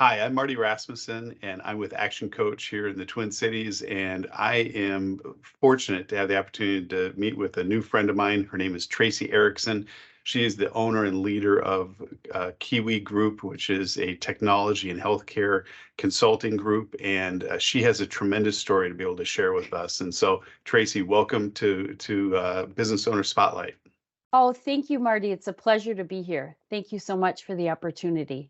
Hi, I'm Marty Rasmussen, and I'm with Action Coach here in the Twin Cities. And I am fortunate to have the opportunity to meet with a new friend of mine. Her name is Tracy Ericksen. She is the owner and leader of Kiwi Group, which is a technology and healthcare consulting group. And she has a tremendous story to be able to share with us. And so, Tracy, welcome to Business Owner Spotlight. Oh, thank you, Marty. It's a pleasure to be here. Thank you so much for the opportunity.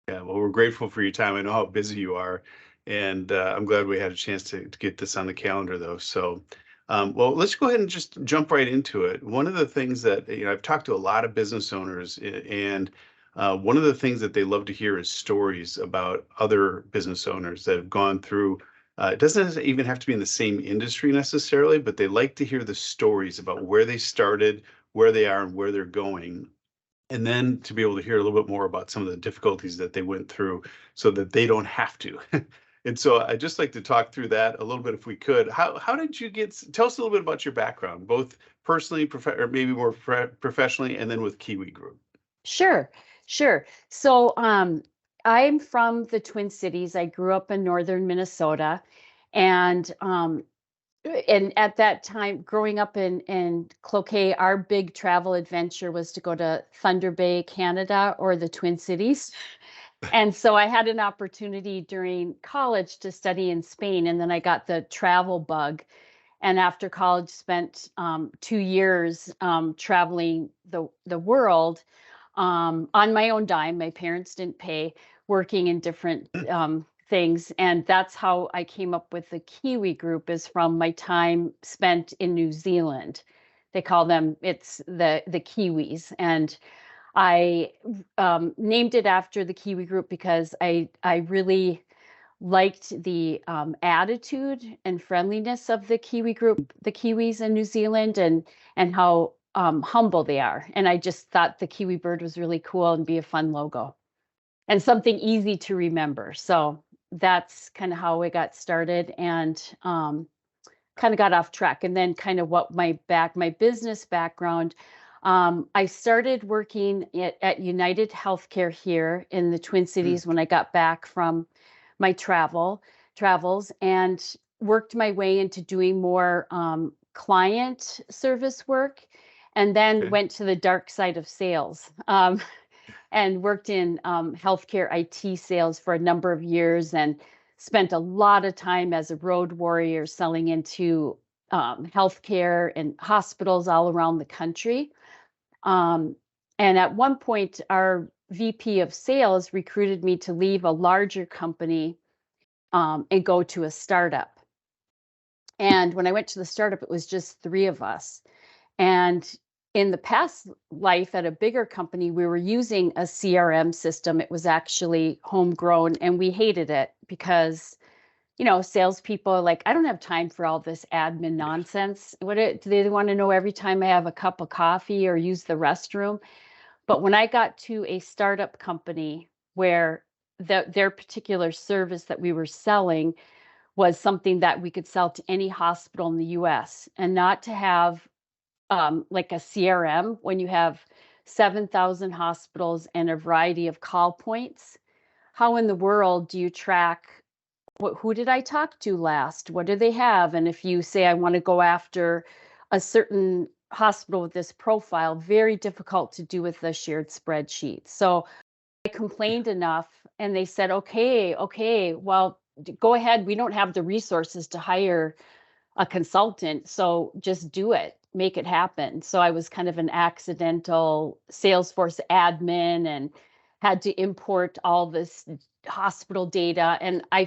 Yeah, well, we're grateful for your time. I know how busy you are, and I'm glad we had a chance to get this on the calendar, though. So, well, let's go ahead and just jump right into it. One of the things that I've talked to a lot of business owners, and one of the things that they love to hear is stories about other business owners that have gone through. It doesn't even have to be in the same industry necessarily, but they like to hear the stories about where they started, where they are, and where they're going, and then to be able to hear a little bit more about some of the difficulties that they went through so that they don't have to. And so I'd just like to talk through that a little bit if we could. How did you tell us a little bit about your background, both personally, or maybe more professionally, and then with Kiwi Group? Sure, sure. So, I'm from the Twin Cities. I grew up in northern Minnesota, and at that time, growing up in Cloquet, our big travel adventure was to go to Thunder Bay, Canada, or the Twin Cities. And so I had an opportunity during college to study in Spain, and then I got the travel bug. And after college, spent 2 years traveling the world on my own dime. My parents didn't pay, working in different things, and that's how I came up with the Kiwi Group. Is from my time spent in New Zealand. They call them it's the Kiwis, and I named it after the Kiwi Group because I really liked the attitude and friendliness of the Kiwi Group, the Kiwis in New Zealand, and how humble they are. And I just thought the Kiwi bird was really cool and be a fun logo and something easy to remember. So that's kind of how I got started, and kind of got off track. And then kind of what my business background. I started working at United Healthcare here in the Twin Mm, Cities when I got back from my travels, and worked my way into doing more client service work, and then okay. went to the dark side of sales, and worked in healthcare IT sales for a number of years, and spent a lot of time as a road warrior selling into healthcare and hospitals all around the country. Um, and at one point, our VP of sales recruited me to leave a larger company and go to a startup. And when I went to the startup, it was just three of us. And in the past life at a bigger company, we were using a CRM system. It was actually homegrown, and we hated it because, salespeople are like, I don't have time for all this admin Yeah. nonsense. Do they want to know every time I have a cup of coffee or use the restroom? But when I got to a startup company where their particular service that we were selling was something that we could sell to any hospital in the US, and not to have like a CRM when you have 7,000 hospitals and a variety of call points. How in the world do you track who did I talk to last? What do they have? And if you say, I want to go after a certain hospital with this profile, very difficult to do with the shared spreadsheet. So I complained enough, and they said, okay, okay, well, go ahead. We don't have the resources to hire a consultant, so just do it, make it happen. So I was kind of an accidental Salesforce admin and had to import all this hospital data. And I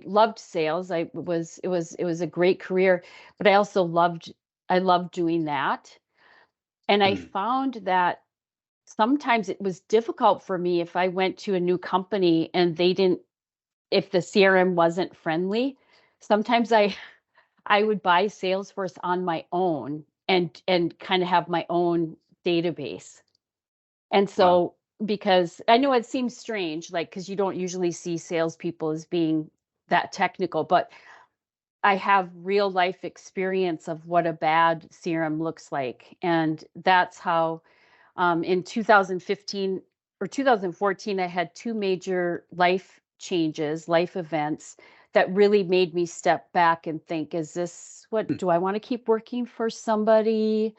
loved sales. It was a great career, but I loved doing that. And I Mm, found that sometimes it was difficult for me if I went to a new company and if the CRM wasn't friendly. Sometimes I would buy Salesforce on my own and kind of have my own database. And wow. so, because I know it seems strange, like, because you don't usually see salespeople as being that technical, but I have real life experience of what a bad CRM looks like. And that's how, in 2015, or 2014, I had two major life changes, life events that really made me step back and think, is this what, Hmm. do I want to keep working for somebody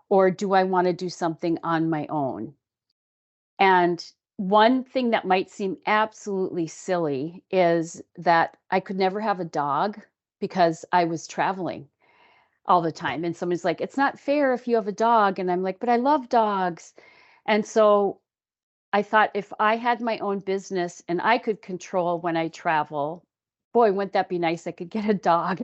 or do I want to do something on my own? And one thing that might seem absolutely silly is that I could never have a dog because I was traveling all the Oh, time. And somebody's like, it's not fair if you have a dog. And I'm like, but I love dogs. And so I thought if I had my own business and I could control when I travel, boy, wouldn't that be nice? I could get a dog.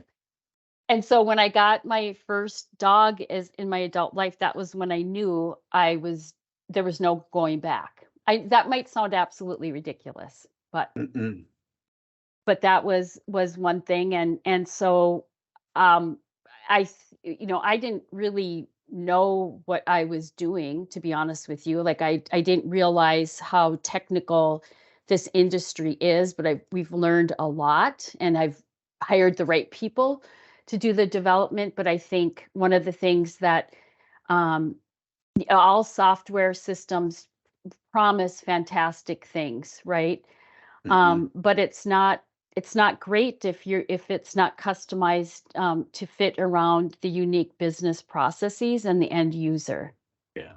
And so when I got my first dog as in my adult life, that was when I knew there was no going back. That might sound absolutely ridiculous, mm-mm. but that was one thing. And so um I didn't really know what I was doing, to be honest with you. Like I didn't realize how technical this industry is, but we've learned a lot and I've hired the right people to do the development. But I think one of the things that um all software systems promise fantastic things, right? Mm-hmm. But it's not great if it's not customized to fit around the unique business processes and the end user. Yeah.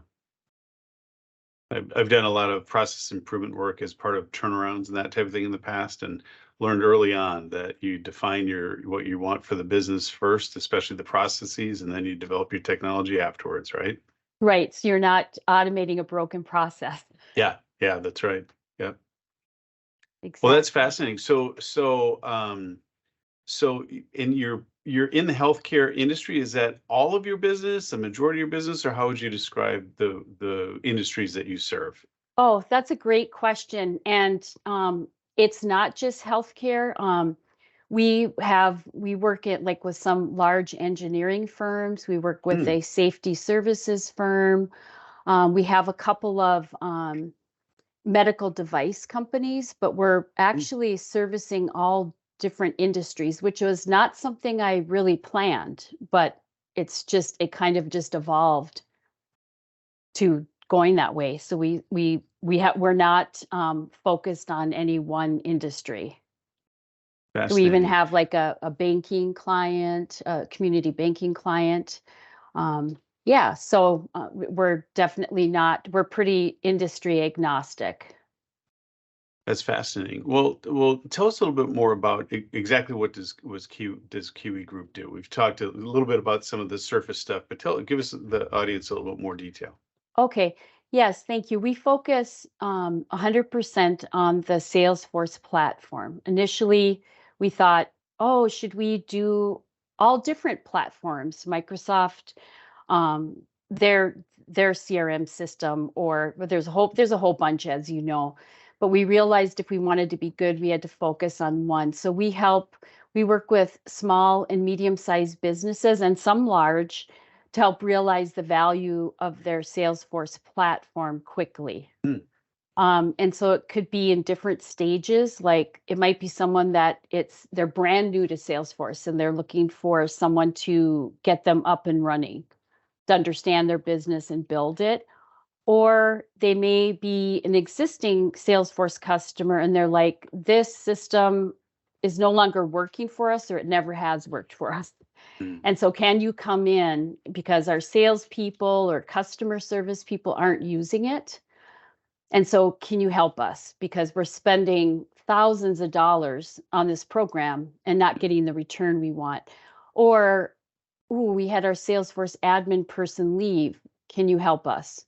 I've done a lot of process improvement work as part of turnarounds and that type of thing in the past, and learned early on that you define what you want for the business first, especially the processes, and then you develop your technology afterwards, right? Right. So you're not automating a broken process. Yeah, yeah, that's right. Yeah. Well, that's Exactly. fascinating. In you're in the healthcare industry. Is that all of your business, the majority of your business, or how would you describe the industries that you serve? Oh, that's a great question. And it's not just healthcare. We work at like with some large engineering firms. We work with Mm, a safety services firm. We have a couple of medical device companies, but we're mm. actually servicing all different industries, which was not something I really planned, but it kind of just evolved to going that way. So we're not focused on any one industry. We even Fascinating. have like a banking client, a community banking client. Yeah, so we're definitely not, we're pretty industry agnostic. That's fascinating. Well, tell us a little bit more about exactly what does Kiwi Group do? We've talked a little bit about some of the surface stuff, but give us the audience a little bit more detail. Okay. Yes, thank you. We focus 100% on the Salesforce platform. Initially, we thought, oh, should we do all different platforms? Microsoft, um, their their CRM system, or well, there's a whole bunch, as you know. But we realized if we wanted to be good, we had to focus on one. So we work with small and medium-sized businesses and some large to help realize the value of their Salesforce platform quickly. Mm, And so it could be in different stages. Like it might be someone that they're brand new to Salesforce and they're looking for someone to get them up and running, to understand their business and build it. Or they may be an existing Salesforce customer and they're like, this system is no longer working for us or it never has worked for us. mm. And so, can you come in because our salespeople or customer service people aren't using it? And so, can you help us? Because we're spending thousands of dollars on this program and not getting the return we want. Or, ooh, we had our Salesforce admin person leave. Can you help us?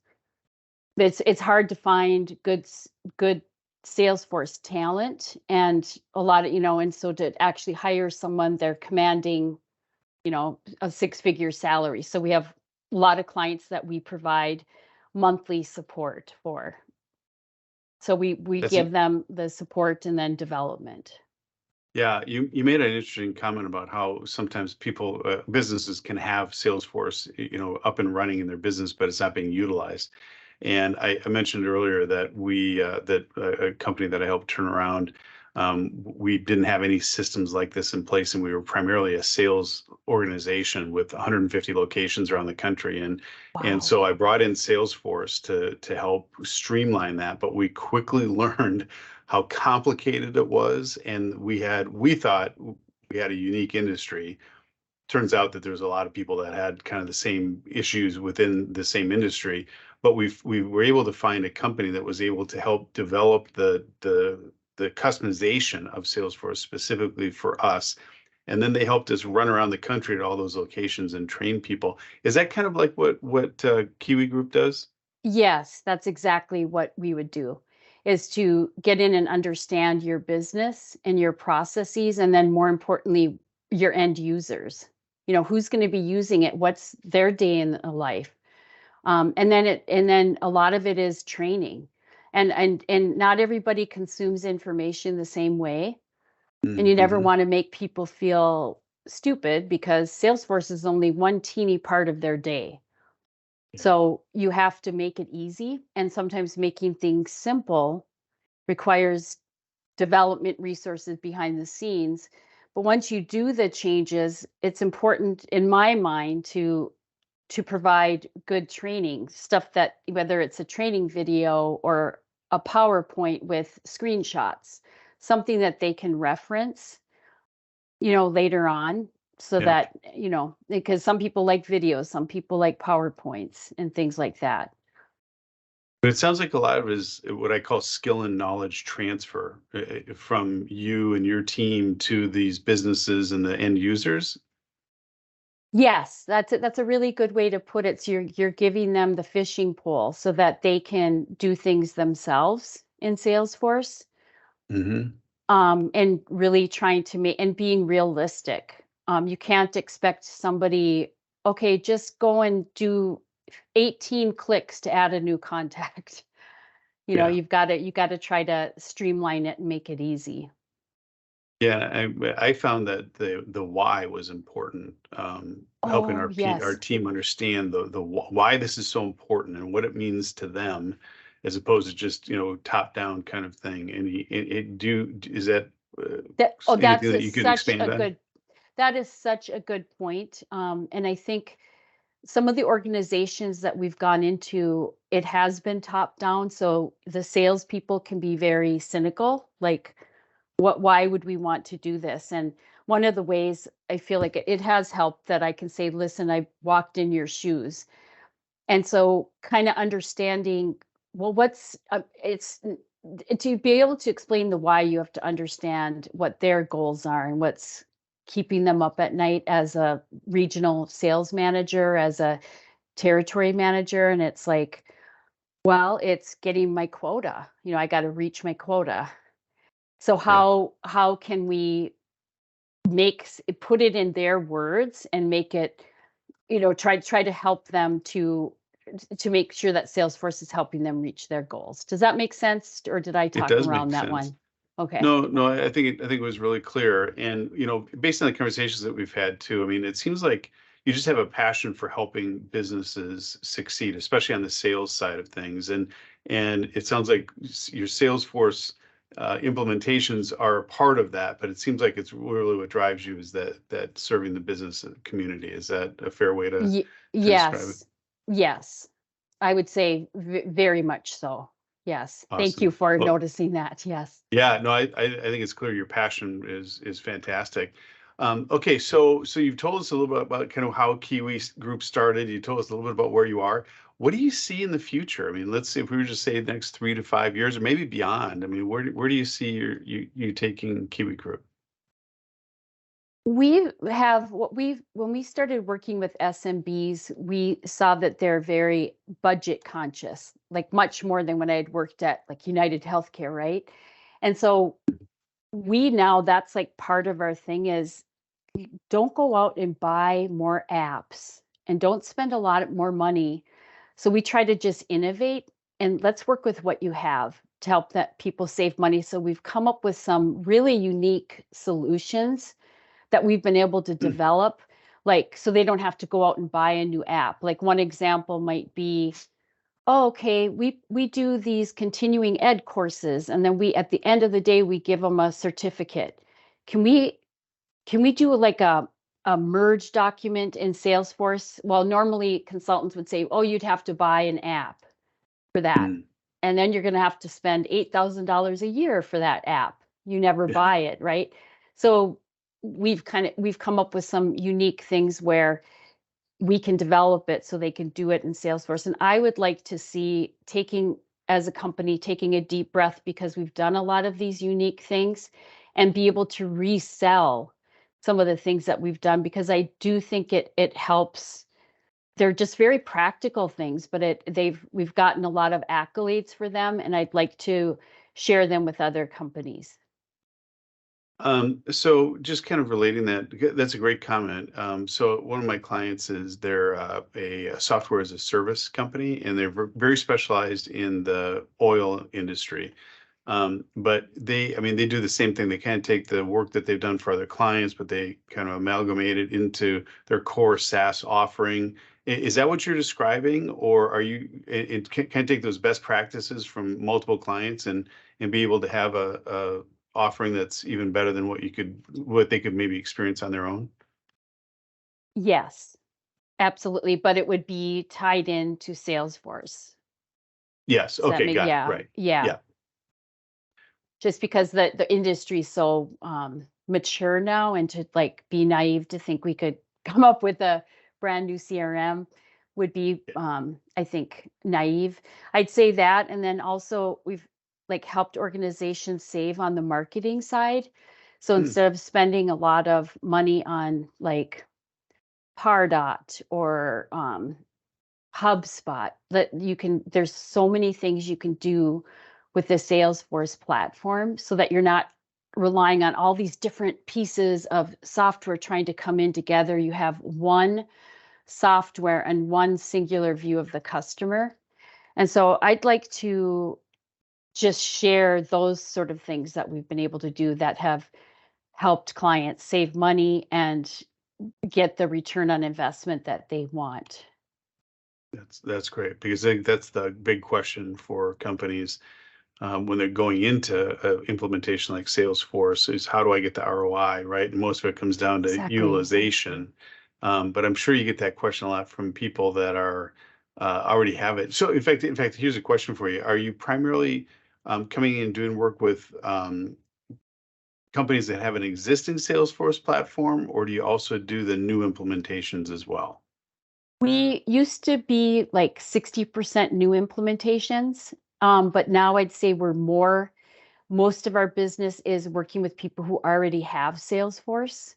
It's hard to find good Salesforce talent, and a lot of and so to actually hire someone, they're commanding a six-figure salary. So we have a lot of clients that we provide monthly support for. So we That's give them the support and then development. Yeah, you made an interesting comment about how sometimes businesses can have Salesforce, up and running in their business, but it's not being utilized. And I mentioned earlier that a company that I helped turn around, we didn't have any systems like this in place, and we were primarily a sales organization with 150 locations around the country, and Wow. so I brought in Salesforce to help streamline that. But we quickly learned how complicated it was, and we thought we had a unique industry. Turns out that there's a lot of people that had kind of the same issues within the same industry, but we were able to find a company that was able to help develop the customization of Salesforce specifically for us. And then they helped us run around the country at all those locations and train people. Is that kind of like what Kiwi Group does? Yes, that's exactly what we would do, is to get in and understand your business and your processes, and then more importantly, your end users. Who's going to be using it? What's their day in the life? And then a lot of it is training, and not everybody consumes information the same way, and you never Mm-hmm. want to make people feel stupid because Salesforce is only one teeny part of their day. Yeah. So you have to make it easy, and sometimes making things simple requires development resources behind the scenes. But once you do the changes, it's important in my mind to provide good training, stuff that whether it's a training video or a PowerPoint with screenshots, something that they can reference, later on, so Yeah. that, because some people like videos, some people like PowerPoints and things like that. But it sounds like a lot of it is what I call skill and knowledge transfer from you and your team to these businesses and the end users. Yes, that's a really good way to put it. So you're giving them the fishing pole so that they can do things themselves in Salesforce, Hmm. and really trying to make and being realistic. You can't expect somebody, okay, just go and do 18 clicks to add a new contact. Yeah. You got to try to streamline it and make it easy. Yeah, I found that the why was important, helping Oh, our yes. team understand why this is so important and what it means to them, as opposed to just top down kind of thing. And is that That oh, anything that's that a, you could such expand a on? good that is such a good point. And I think some of the organizations that we've gone into, it has been top down. So the salespeople can be very cynical, like, why would we want to do this? And one of the ways I feel like it has helped that I can say, listen, I walked in your shoes. And so kind of understanding, well, to be able to explain the why, you have to understand what their goals are and what's keeping them up at night as a regional sales manager, as a territory manager. And it's like, well, it's getting my quota. I got to reach my quota. So Yeah. how can we put it in their words and make it, try to help them to make sure that Salesforce is helping them reach their goals. Does that make sense, or did I It talk does around make that sense. one? Okay. No, no, I think it was really clear. And based on the conversations that we've had too, I mean, it seems like you just have a passion for helping businesses succeed, especially on the sales side of things. And it sounds like your Salesforce implementations are a part of that, but it seems like it's really what drives you is that serving the business community. Is that a fair way to describe it? Yes. Yes. I would say very much so. Yes. Thank you Awesome. for Well, noticing that. Yes. yeah, no, I think it's clear your passion is fantastic. Okay, so you've told us a little bit about kind of how Group started. You told us a little bit about where you are. What do you see in the future? I mean, let's say if we were to say the next 3 to 5 years, or maybe beyond. I mean, where do you see you taking Kiwi Group? We have what we've when we started working with SMBs, we saw that they're very budget conscious, like much more than when I had worked at like United Healthcare, right? And so we now that's like part of our thing is don't go out and buy more apps and don't spend a lot more money. So we try to just innovate and let's work with what you have to help that people save money. So we've come up with some really unique solutions that we've been able to Hmm. develop, like so they don't have to go out and buy a new app. Like one example might be, oh, okay, we do these continuing ed courses, and then we at the end of the day we give them a certificate. Can we can we do like a merge document in Salesforce. Well, normally consultants would say, oh, you'd have to buy an app for that. Mm. And then you're going to have to spend $8,000 a year for that app. You never Yeah. buy it, right? So we've come up with some unique things where we can develop it so they can do it in Salesforce. And I would like to see as a company, taking a deep breath because we've done a lot of these unique things and be able to resell some of the things that we've done because I do think it helps. They're just very practical things, but we've gotten a lot of accolades for them, and I'd like to share them with other companies. So just kind of relating that, that's a great comment. So one of my clients is they're a software as a service company, and they're very specialized in the oil industry. But I mean, they do the same thing. They kind of take the work that they've done for other clients, but they kind of amalgamate it into their core SaaS offering. Is that what you're describing, or are you it can take those best practices from multiple clients and be able to have a offering that's even better than what they could maybe experience on their own? Yes, absolutely, but it would be tied into Salesforce. Yes. Does that Okay. make Got it. yeah, Right. yeah. Yeah. Just because the industry's so mature now and to like be naive to think we could come up with a brand new CRM would be Yeah. I think naive. I'd say that and then also we've like helped organizations save on the marketing side. So Hmm. instead of spending a lot of money on like Pardot or HubSpot that there's so many things you can do with the Salesforce platform so that you're not relying on all these different pieces of software trying to come in together. You have one software and one singular view of the customer. And so I'd like to just share those sort of things that we've been able to do that have helped clients save money and get the return on investment that they want. That's great because I think that's the big question for companies when they're going into implementation like Salesforce is how do I get the ROI, right? And most of it comes down to Exactly. utilization. But I'm sure you get that question a lot from people that are already have it. So in fact, here's a question for you: are you primarily coming in and doing work with companies that have an existing Salesforce platform, or do you also do the new implementations as well? We used to be like 60% new implementations, but now I'd say most of our business is working with people who already have Salesforce.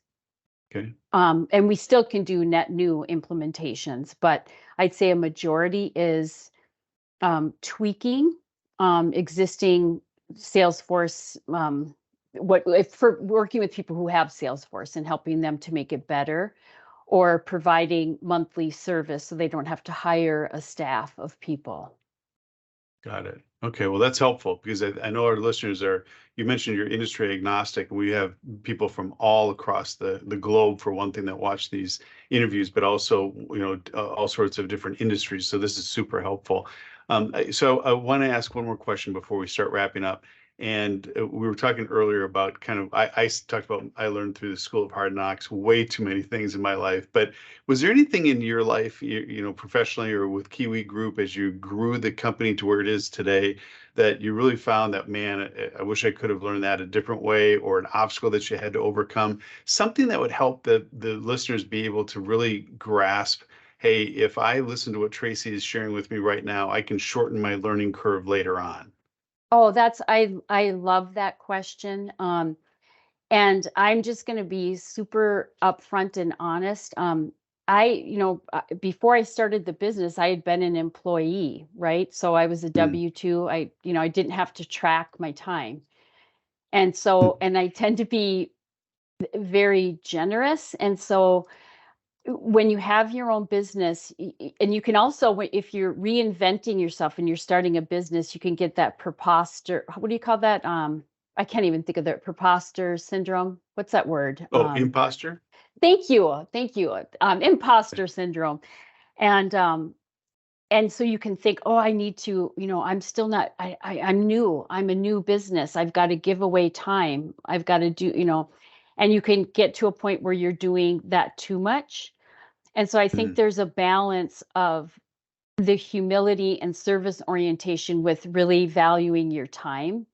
Okay, And we still can do net new implementations, but I'd say a majority is tweaking existing Salesforce. What if for working with people who have Salesforce and helping them to make it better, or providing monthly service so they don't have to hire a staff of people. got it. Okay, well, that's helpful because I know our listeners are, you mentioned you're industry agnostic. We have people from all across the globe, for one thing, that watch these interviews, but also, all sorts of different industries. So this is super helpful. So I want to ask one more question before we start wrapping up. And we were talking earlier about kind of, talked about, I learned through the School of Hard Knocks way too many things in my life, but was there anything in your life, professionally or with Kiwi Group, as you grew the company to where it is today, that you really found that, man, I wish I could have learned that a different way, or an obstacle that you had to overcome, something that would help the listeners be able to really grasp, hey, if I listen to what Tracy is sharing with me right now, I can shorten my learning curve later on. Oh, I love that question. And I'm just going to be super upfront and honest. Before I started the business, I had been an employee, right? So I was a Mm. W-2. I didn't have to track my time. And I tend to be very generous. And so when you have your own business, and you can also, if you're reinventing yourself and you're starting a business, you can get that preposter. What do you call that? I can't even think of the preposter syndrome. What's that word? Oh, imposter. Thank you. Imposter syndrome, and so you can think, oh, I need to, I'm still not. I'm new. I'm a new business. I've got to give away time. I've got to do. and you can get to a point where you're doing that too much. And so I think Mm, there's a balance of the humility and service orientation with really valuing your time,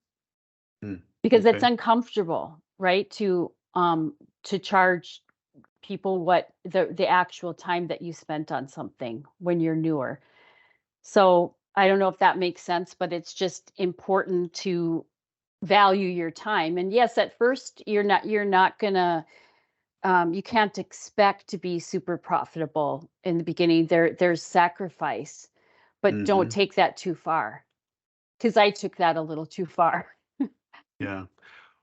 mm. because it's Okay. uncomfortable, right? To charge people what the actual time that you spent on something when you're newer. So I don't know if that makes sense, but it's just important to value your time. And yes, at first you're not gonna you can't expect to be super profitable in the beginning. There's sacrifice, but don't Hmm. take that too far, because I took that a little too far. Yeah.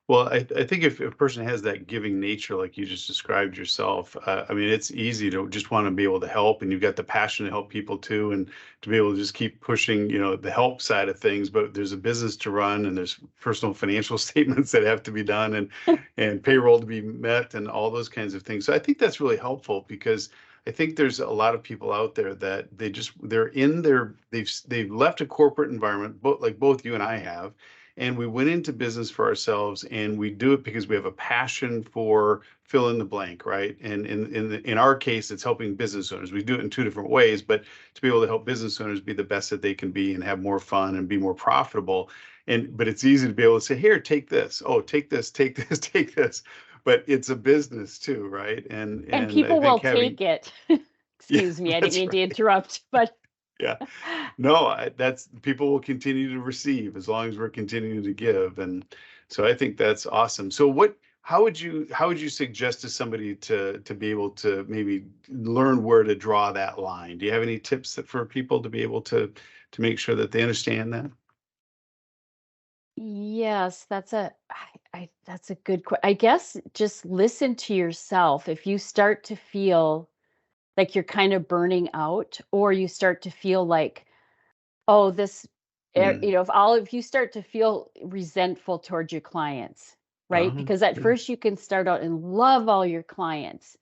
Well, I think if a person has that giving nature, like you just described yourself, I mean, it's easy to just want to be able to help, and you've got the passion to help people too, and to be able to just keep pushing, the help side of things. But there's a business to run, and there's personal financial statements that have to be done, and payroll to be met, and all those kinds of things. So I think that's really helpful because I think there's a lot of people out there that they're in their they've left a corporate environment, like both you and I have, and we went into business for ourselves, and we do it because we have a passion for fill in the blank, right? And in our case, it's helping business owners. We do it in two different ways, but to be able to help business owners be the best that they can be and have more fun and be more profitable. And but it's easy to be able to say, here, take this. Oh, take this, take this, take this. But it's a business too, right? And And I people will think having take it. yeah, Excuse me, I didn't that's mean to right. interrupt, but Yeah. No, that's people will continue to receive as long as we're continuing to give. And so I think that's awesome. So how would you suggest to somebody to be able to maybe learn where to draw that line? Do you have any tips for people to be able to make sure that they understand that? yes, that's a good I guess just listen to yourself. If you start to feel like you're kind of burning out, or you start to feel like, oh, Mm. if you start to feel resentful towards your clients, right? Oh, Because at yeah. first you can start out and love all your clients,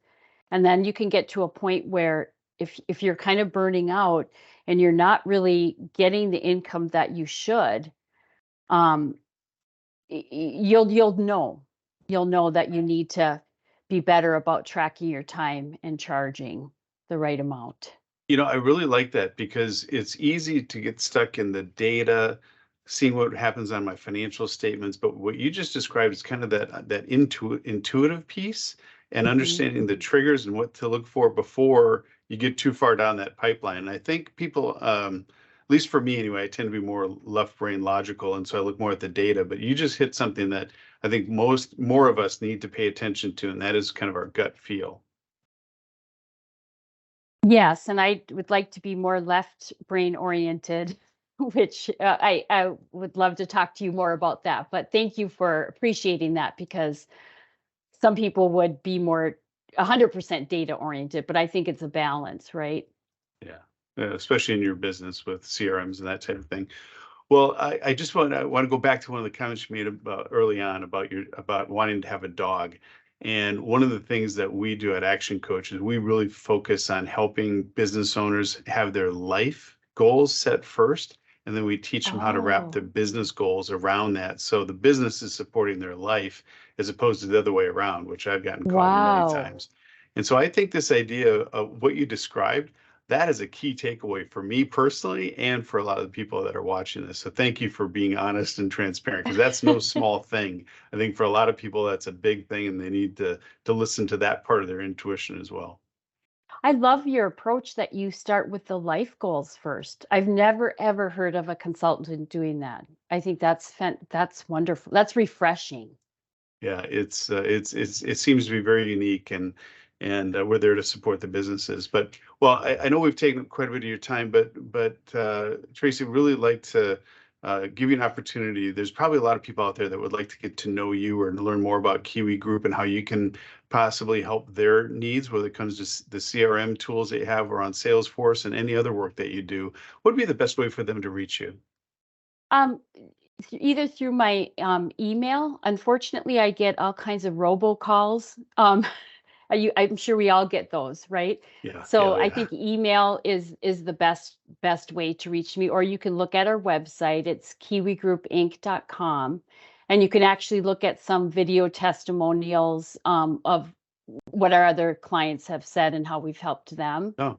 and then you can get to a point where if you're kind of burning out and you're not really getting the income that you should, um, you'll know that you need to be better about tracking your time and charging the right amount. I really like that because it's easy to get stuck in the data, seeing what happens on my financial statements. But what you just described is kind of that intuitive piece and Mhm. understanding the triggers and what to look for before you get too far down that pipeline. And I think people, at least for me anyway, I tend to be more left brain logical, and so I look more at the data. But you just hit something that I think more of us need to pay attention to, and that is kind of our gut feel. Yes, and I would like to be more left brain oriented, which I would love to talk to you more about that. But thank you for appreciating that, because some people would be more 100% data oriented, but I think it's a balance, right? Yeah. Especially in your business with CRMs and that type of thing. Well, I just want to go back to one of the comments you made about early on about wanting to have a dog. And one of the things that we do at Action Coach is we really focus on helping business owners have their life goals set first. And then we teach them how to wrap their Oh, business goals around that. So the business is supporting their life as opposed to the other way around, which I've gotten caught in many wow. times. And so I think this idea of what you described, that is a key takeaway for me personally and for a lot of the people that are watching this. So thank you for being honest and transparent, because that's no small thing. I think for a lot of people that's a big thing, and they need to listen to that part of their intuition as well. I love your approach that you start with the life goals first. I've never ever heard of a consultant doing that. I think that's wonderful. That's refreshing. Yeah, it seems to be very unique, and we're there to support the businesses. But well, I know we've taken up quite a bit of your time, but Tracy, really like to give you an opportunity. There's probably a lot of people out there that would like to get to know you or learn more about Kiwi Group and how you can possibly help their needs, whether it comes to the CRM tools that you have or on Salesforce and any other work that you do. What would be the best way for them to reach you? Um, Either through my email. Unfortunately, I get all kinds of robocalls. I'm sure we all get those, right? Yeah, yeah, So I yeah. think email is the best way to reach me, or you can look at our website. It's kiwigroupinc.com, And you can actually look at some video testimonials of what our other clients have said and how we've helped them. Oh,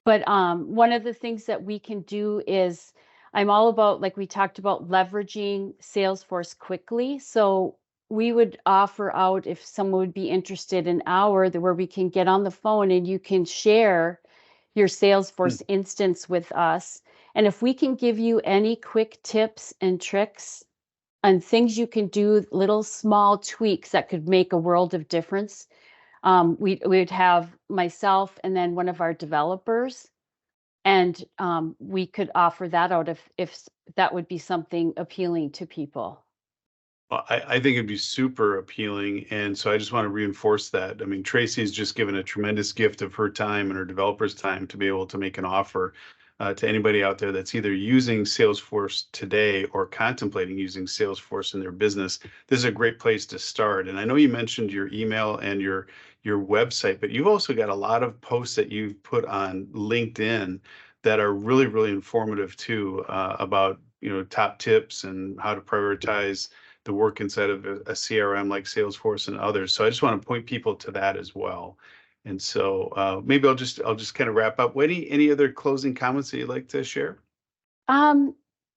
But one of the things that we can do is I'm all about, like we talked about, leveraging Salesforce quickly. So we would offer out, if someone would be interested, an hour that where we can get on the phone and you can share your hmm. Salesforce instance with us. And if we can give you any quick tips and tricks and things you can do, little small tweaks that could make a world of difference, we'd have myself and then one of our developers, and we could offer that out if that would be something appealing to people. Well, I think it'd be super appealing. And so I just want to reinforce that. I mean, Tracy's just given a tremendous gift of her time and her developer's time to be able to make an offer to anybody out there that's either using Salesforce today or contemplating using Salesforce in their business. This is a great place to start. And I know you mentioned your email and your website, but you've also got a lot of posts that you've put on LinkedIn that are really, really informative too, about, top tips and how to prioritize the work inside of a CRM like Salesforce and others. So I just want to point people to that as well. And so maybe I'll just kind of wrap up. Any other closing comments that you'd like to share? Um,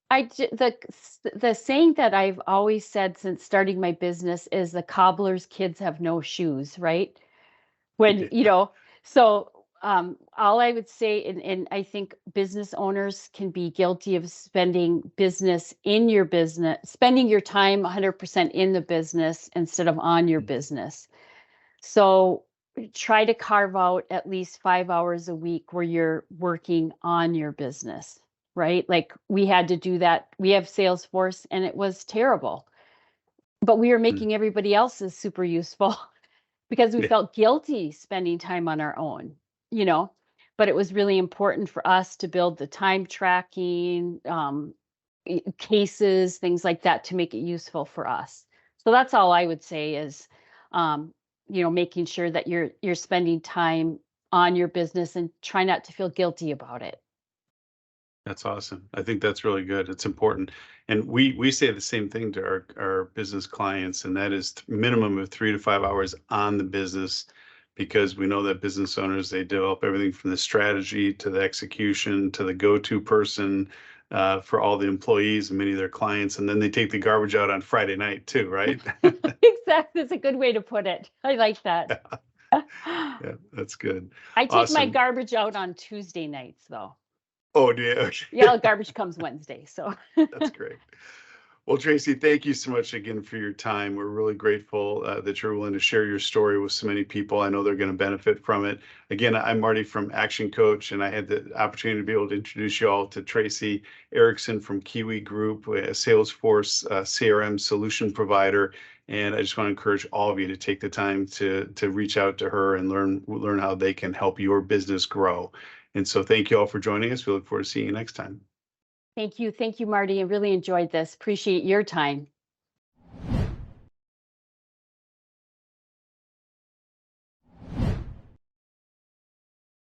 the saying that I've always said since starting my business is the cobbler's kids have no shoes, right? When, so all I would say, and I think business owners can be guilty of spending your time 100% in the business instead of on your business. So try to carve out at least 5 hours a week where you're working on your business, right? Like we had to do that. We have Salesforce and it was terrible, but we were Mm, making everybody else's super useful because we yeah, felt guilty spending time on our own, you know. But it was really important for us to build the time tracking, cases, things like that to make it useful for us. So that's all I would say is, um, making sure that you're spending time on your business and try not to feel guilty about it. that's awesome. I think that's really good. It's important. And we say the same thing to our business clients, and that is minimum of 3 to 5 hours on the business, because we know that business owners, they develop everything from the strategy to the execution to the go-to person for all the employees and many of their clients, and then they take the garbage out on Friday night too, right? Exactly. That's a good way to put it. I like that. Yeah, that's good. I take my Awesome. garbage out on Tuesday nights, though. Oh, yeah. Yeah, Okay. garbage comes Wednesday, so That's great. Well, Tracy, thank you so much again for your time. We're really grateful that you're willing to share your story with so many people. I know they're going to benefit from it. Again, I'm Marty from Action Coach, and I had the opportunity to be able to introduce you all to Tracy Ericksen from Kiwi Group, a Salesforce CRM solution provider. And I just want to encourage all of you to take the time to reach out to her and learn how they can help your business grow. And so thank you all for joining us. We look forward to seeing you next time. thank you. Thank you, Marty. I really enjoyed this. Appreciate your time.